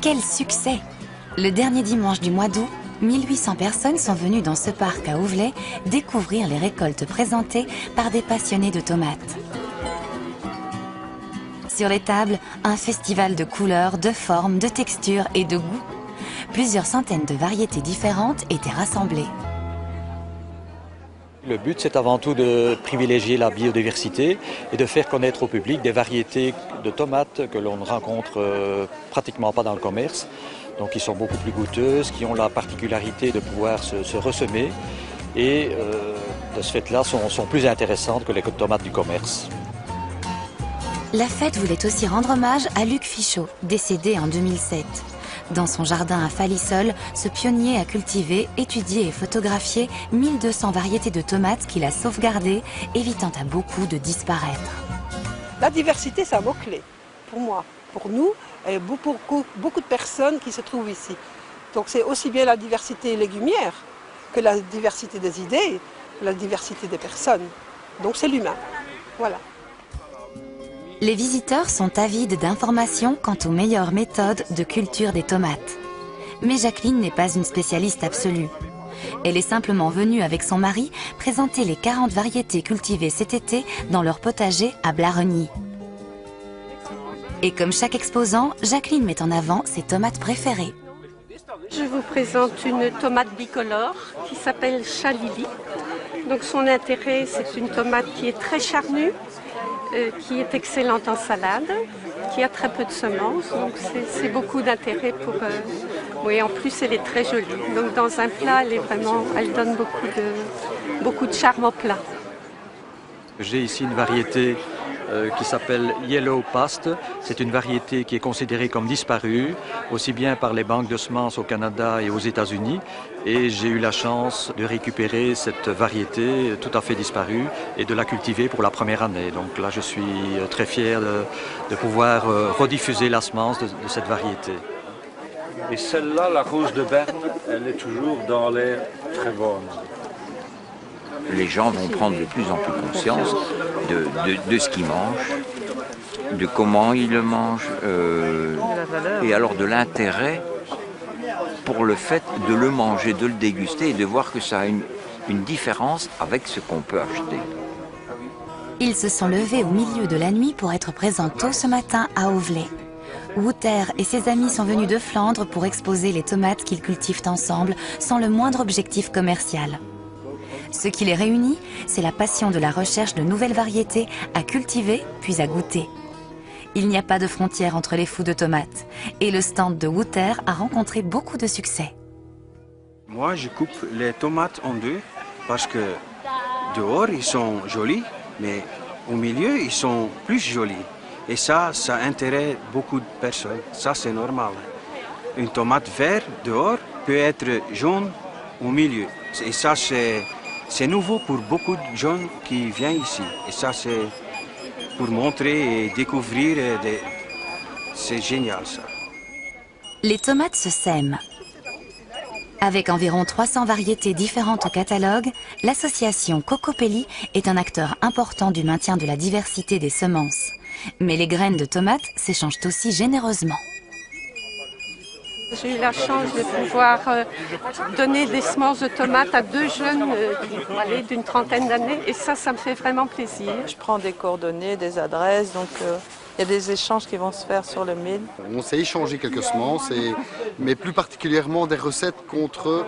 Quel succès! Le dernier dimanche du mois d'août, 1800 personnes sont venues dans ce parc à Ouvelet découvrir les récoltes présentées par des passionnés de tomates. Sur les tables, un festival de couleurs, de formes, de textures et de goûts. Plusieurs centaines de variétés différentes étaient rassemblées. Le but, c'est avant tout de privilégier la biodiversité et de faire connaître au public des variétés de tomates que l'on ne rencontre pratiquement pas dans le commerce. Donc, qui sont beaucoup plus goûteuses, qui ont la particularité de pouvoir se ressemer et de ce fait-là sont plus intéressantes que les tomates du commerce. La fête voulait aussi rendre hommage à Luc Fichot, décédé en 2007. Dans son jardin à Falisol, ce pionnier a cultivé, étudié et photographié 1200 variétés de tomates qu'il a sauvegardées, évitant à beaucoup de disparaître. La diversité, c'est un mot-clé pour moi, pour nous, et beaucoup de personnes qui se trouvent ici. Donc c'est aussi bien la diversité légumière que la diversité des idées, la diversité des personnes. Donc c'est l'humain. Voilà. Les visiteurs sont avides d'informations quant aux meilleures méthodes de culture des tomates. Mais Jacqueline n'est pas une spécialiste absolue. Elle est simplement venue avec son mari présenter les 40 variétés cultivées cet été dans leur potager à Blareny. Et comme chaque exposant, Jacqueline met en avant ses tomates préférées. Je vous présente une tomate bicolore qui s'appelle Chalili. Donc son intérêt, c'est une tomate qui est très charnue, qui est excellente en salade, qui a très peu de semences, donc c'est beaucoup d'intérêt pour... Oui, en plus elle est très jolie. Donc dans un plat, elle donne beaucoup de charme au plat. J'ai ici une variété qui s'appelle Yellow Past. C'est une variété qui est considérée comme disparue, aussi bien par les banques de semences au Canada et aux États-Unis. Et j'ai eu la chance de récupérer cette variété tout à fait disparue et de la cultiver pour la première année. Donc là, je suis très fier de pouvoir rediffuser la semence de cette variété. Et celle-là, la rose de Berne, elle est toujours dans l'air très bonne. Les gens vont prendre de plus en plus conscience de ce qu'ils mangent, de comment ils le mangent, et alors de l'intérêt pour le fait de le manger, de le déguster et de voir que ça a une différence avec ce qu'on peut acheter. Ils se sont levés au milieu de la nuit pour être présents tôt ce matin à Ouvelet. Wouter et ses amis sont venus de Flandre pour exposer les tomates qu'ils cultivent ensemble sans le moindre objectif commercial. Ce qui les réunit, c'est la passion de la recherche de nouvelles variétés à cultiver puis à goûter. Il n'y a pas de frontière entre les fous de tomates et le stand de Wouter a rencontré beaucoup de succès. Moi, je coupe les tomates en deux parce que dehors, ils sont jolis, mais au milieu, ils sont plus jolis. Et ça intéresse beaucoup de personnes. Ça, c'est normal. Une tomate verte dehors peut être jaune au milieu. Et ça, c'est nouveau pour beaucoup de gens qui viennent ici. Et ça, c'est pour montrer et découvrir. C'est génial, ça. Les tomates se sèment. Avec environ 300 variétés différentes au catalogue, l'association Cocopelli est un acteur important du maintien de la diversité des semences. Mais les graines de tomates s'échangent aussi généreusement. J'ai eu la chance de pouvoir donner des semences de tomates à deux jeunes d'une trentaine d'années et ça me fait vraiment plaisir. Je prends des coordonnées, des adresses, donc il y a des échanges qui vont se faire sur le mail. On s'est échangé quelques semences, mais plus particulièrement des recettes contre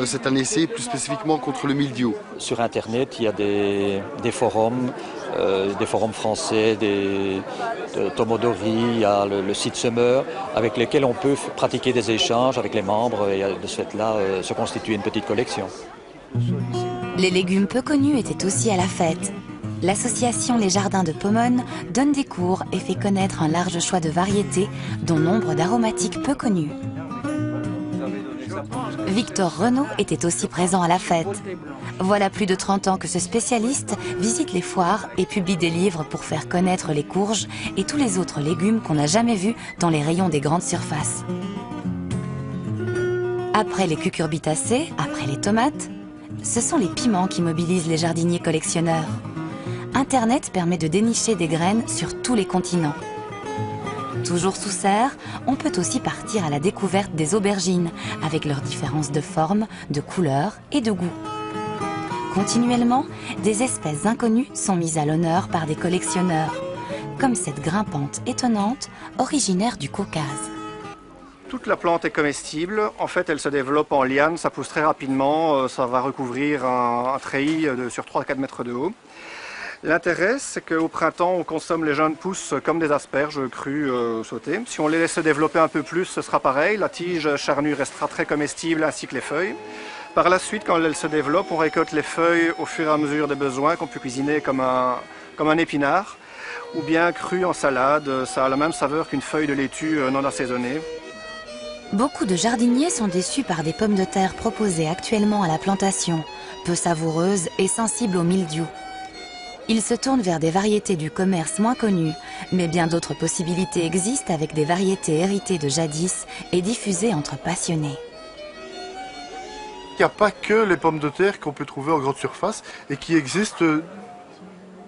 cette année-ci, plus spécifiquement contre le mildiou. Sur Internet, il y a des forums français, de Tomodori, il y a le site Summer, avec lesquels on peut pratiquer des échanges avec les membres et de ce fait-là se constituer une petite collection. Les légumes peu connus étaient aussi à la fête. L'association Les Jardins de Pomone donne des cours et fait connaître un large choix de variétés, dont nombre d'aromatiques peu connus. Victor Renaud était aussi présent à la fête. Voilà plus de 30 ans que ce spécialiste visite les foires et publie des livres pour faire connaître les courges et tous les autres légumes qu'on n'a jamais vus dans les rayons des grandes surfaces. Après les cucurbitacées, après les tomates, ce sont les piments qui mobilisent les jardiniers collectionneurs. Internet permet de dénicher des graines sur tous les continents. Toujours sous serre, on peut aussi partir à la découverte des aubergines, avec leurs différences de forme, de couleur et de goût. Continuellement, des espèces inconnues sont mises à l'honneur par des collectionneurs, comme cette grimpante étonnante, originaire du Caucase. Toute la plante est comestible. En fait, elle se développe en liane, ça pousse très rapidement, ça va recouvrir un treillis sur 3-4 mètres de haut. L'intérêt, c'est qu'au printemps, on consomme les jeunes pousses comme des asperges crues sautées. Si on les laisse se développer un peu plus, ce sera pareil. La tige charnue restera très comestible, ainsi que les feuilles. Par la suite, quand elles se développent, on récolte les feuilles au fur et à mesure des besoins, qu'on peut cuisiner comme un épinard, ou bien cru en salade. Ça a la même saveur qu'une feuille de laitue non assaisonnée. Beaucoup de jardiniers sont déçus par des pommes de terre proposées actuellement à la plantation, peu savoureuses et sensibles au mildiou. Ils se tournent vers des variétés du commerce moins connues, mais bien d'autres possibilités existent avec des variétés héritées de jadis et diffusées entre passionnés. Il n'y a pas que les pommes de terre qu'on peut trouver en grande surface et qui existent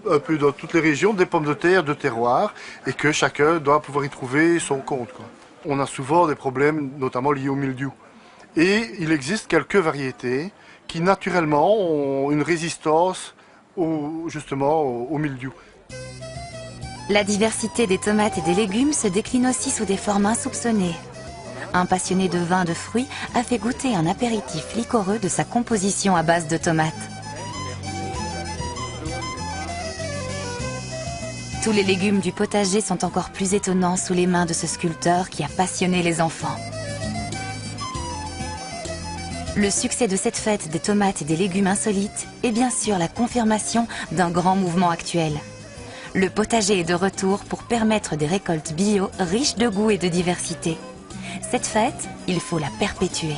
un peu dans toutes les régions, des pommes de terre de terroir, et que chacun doit pouvoir y trouver son compte, quoi. On a souvent des problèmes, notamment liés au mildiou. Et il existe quelques variétés qui naturellement ont une résistance justement au mildiou. La diversité des tomates et des légumes se décline aussi sous des formes insoupçonnées. Un passionné de vin de fruits a fait goûter un apéritif liquoreux de sa composition à base de tomates. Tous les légumes du potager sont encore plus étonnants sous les mains de ce sculpteur qui a passionné les enfants. Le succès de cette fête des tomates et des légumes insolites est bien sûr la confirmation d'un grand mouvement actuel. Le potager est de retour pour permettre des récoltes bio riches de goût et de diversité. Cette fête, il faut la perpétuer.